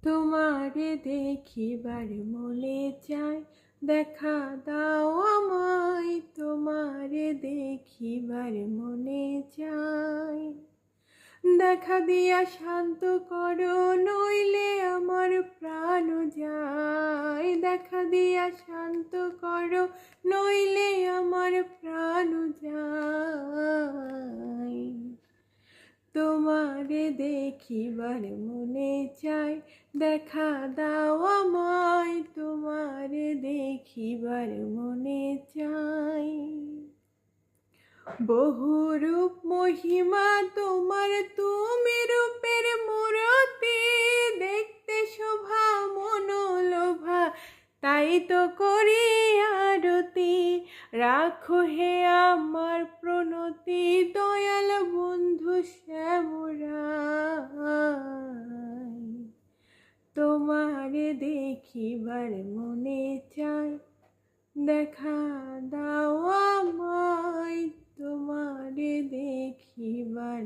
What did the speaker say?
তোমারে দেখিবার মনে চায়, দেখা দাও আমায়। তোমারে দেখিবার মনে চায়, দেখা দিয়া শান্ত করো, নইলে আমার প্রাণ যায়। দেখা দিয়া শান্ত করো, নইলে আমার প্রাণ যায়। তোমারে দেখিবার মনে চায়, দেখা দাও আমায়। তোমারে দেখিবার মনে চায়। বহু রূপ মহিমা তোমার, তুমি রূপের মূরতি। দেখতে শোভা মনোলোভা, তাই তো করি আরতি। রাখো হে আমার প্রণতি, দয়াল বন্ধু শ্যামরায়। তোমারে দেখিবার মনে চায়, দেখা দাও আমায়। তোমারে দেখিবার